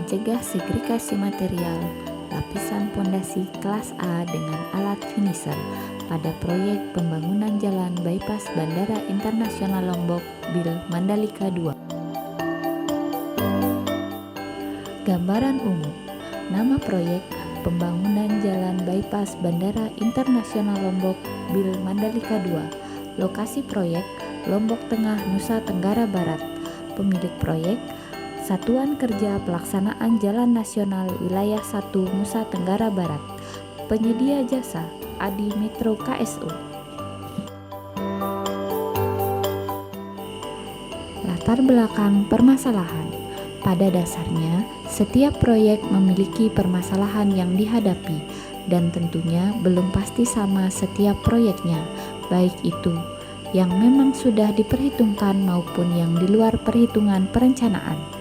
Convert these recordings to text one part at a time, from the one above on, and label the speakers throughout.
Speaker 1: mencegah segregasi material lapisan pondasi kelas A dengan alat finisher pada proyek pembangunan jalan bypass Bandara Internasional Lombok Bil Mandalika II. Gambaran umum. Nama proyek pembangunan jalan bypass Bandara Internasional Lombok Bil Mandalika II. Lokasi proyek Lombok Tengah, Nusa Tenggara Barat. Pemilik proyek Satuan Kerja Pelaksanaan Jalan Nasional Wilayah 1 Nusa Tenggara Barat. Penyedia jasa Adi Metro KSU. Latar belakang permasalahan. Pada dasarnya, setiap proyek memiliki permasalahan yang dihadapi dan tentunya belum pasti sama setiap proyeknya, baik itu yang memang sudah diperhitungkan maupun yang di luar perhitungan perencanaan.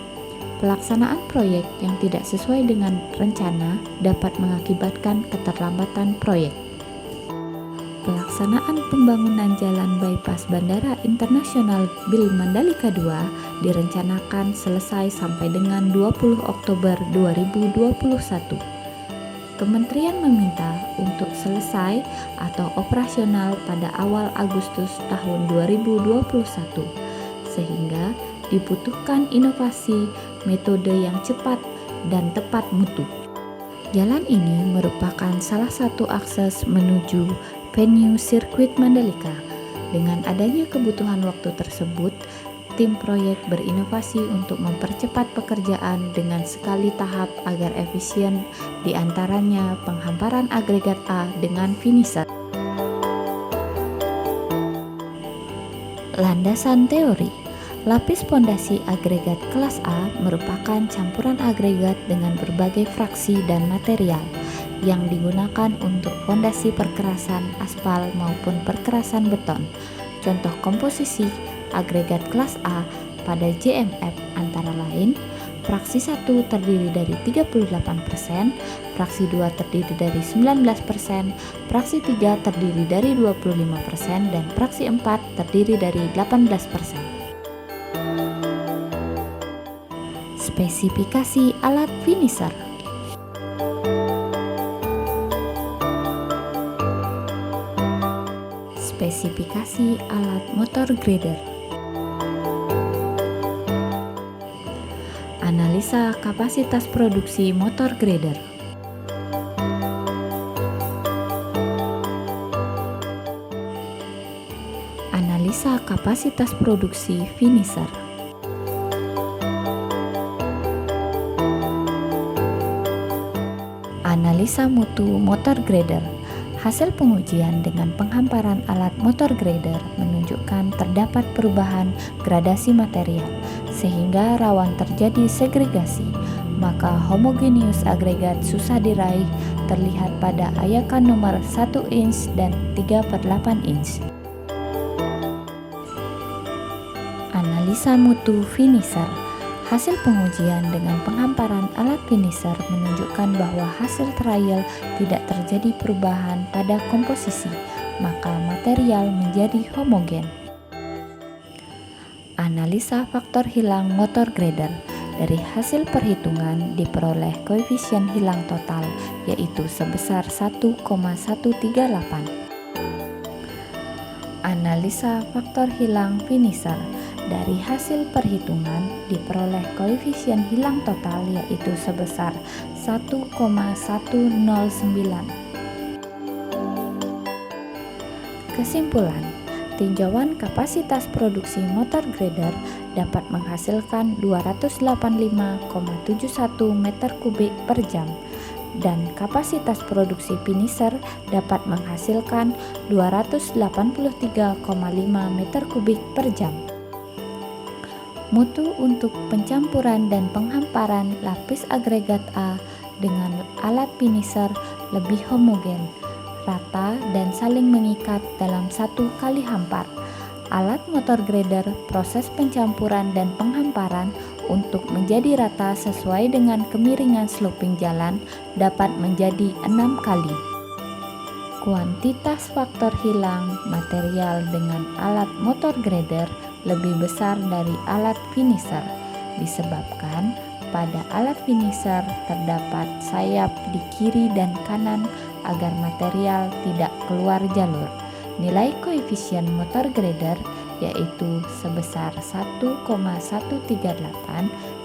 Speaker 1: Pelaksanaan proyek yang tidak sesuai dengan rencana dapat mengakibatkan keterlambatan proyek. Pelaksanaan pembangunan jalan bypass Bandara Internasional Bil Mandalika II direncanakan selesai sampai dengan 20 Oktober 2021. Kementerian meminta untuk selesai atau operasional pada awal Agustus tahun 2021, sehingga dibutuhkan inovasi, metode yang cepat dan tepat mutu. Jalan ini merupakan salah satu akses menuju venue sirkuit Mandalika. Dengan adanya kebutuhan waktu tersebut, tim proyek berinovasi untuk mempercepat pekerjaan dengan sekali tahap agar efisien, diantaranya penghamparan agregat A dengan finisher. Landasan teori. Lapis pondasi agregat kelas A merupakan campuran agregat dengan berbagai fraksi dan material yang digunakan untuk pondasi perkerasan aspal maupun perkerasan beton. Contoh komposisi agregat kelas A pada JMF antara lain: fraksi 1 terdiri dari 38%, fraksi 2 terdiri dari 19%, fraksi 3 terdiri dari 25%, dan fraksi 4 terdiri dari 18%. Spesifikasi alat finisher. Spesifikasi alat motor grader. Analisa kapasitas produksi motor grader. Analisa kapasitas produksi finisher. Analisa mutu motor grader. Hasil pengujian dengan penghamparan alat motor grader menunjukkan terdapat perubahan gradasi material sehingga rawan terjadi segregasi, maka homogeneous agregat susah diraih, terlihat pada ayakan nomor 1 inch dan 3/8 inch. Analisa mutu finisher. Hasil pengujian dengan penghamparan alat finisher menunjukkan bahwa hasil trial tidak terjadi perubahan pada komposisi, maka material menjadi homogen. Analisa faktor hilang motor grader. Dari hasil perhitungan diperoleh koefisien hilang total, yaitu sebesar 1,138. Analisa faktor hilang finisher. Dari hasil perhitungan diperoleh koefisien hilang total, yaitu sebesar 1,109. Kesimpulan, tinjauan kapasitas produksi motor grader dapat menghasilkan 285,71 meter kubik per jam dan kapasitas produksi finisher dapat menghasilkan 283,5 meter kubik per jam. Mutu untuk pencampuran dan penghamparan lapis agregat A dengan alat finisher lebih homogen, rata, dan saling mengikat dalam satu kali hampar. Alat motor grader proses pencampuran dan penghamparan untuk menjadi rata sesuai dengan kemiringan sloping jalan dapat menjadi 6 kali. Kuantitas faktor hilang material dengan alat motor grader lebih besar dari alat finisher disebabkan Pada alat finisher terdapat sayap di kiri dan kanan agar material tidak keluar jalur. Nilai koefisien motor grader yaitu sebesar 1,138,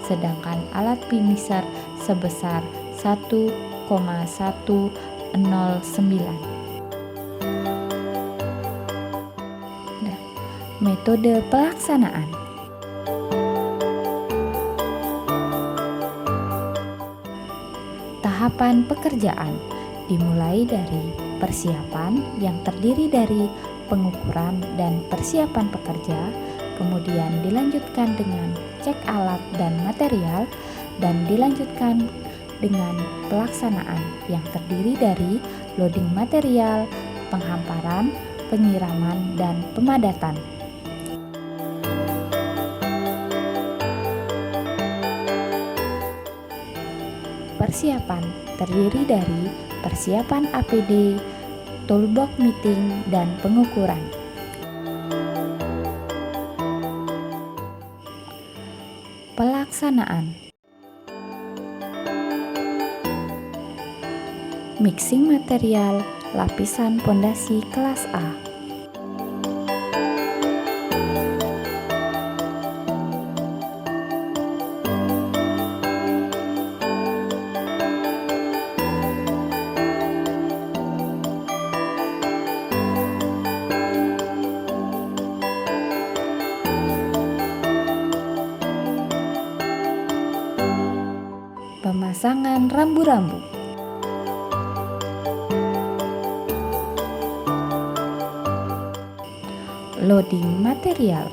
Speaker 1: sedangkan alat finisher sebesar 1,109. Metode pelaksanaan. Tahapan pekerjaan dimulai dari persiapan yang terdiri dari pengukuran dan persiapan pekerja, kemudian dilanjutkan dengan cek alat dan material, dan dilanjutkan dengan pelaksanaan yang terdiri dari loading material, penghamparan, penyiraman, dan pemadatan. Persiapan terdiri dari persiapan APD, toolbox meeting, dan pengukuran. Pelaksanaan. Mixing material lapisan pondasi kelas A. Pemasangan rambu-rambu. Loading material.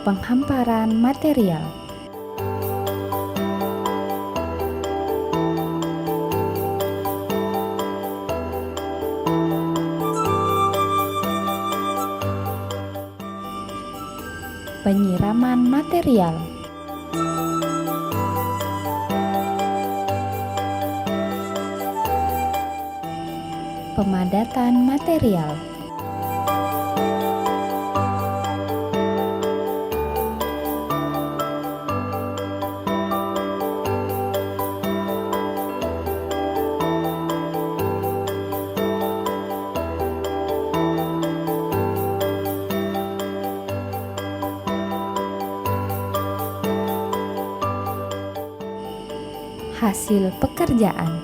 Speaker 1: Penghamparan material. Penyiraman material. Pemadatan material. Hasil pekerjaan.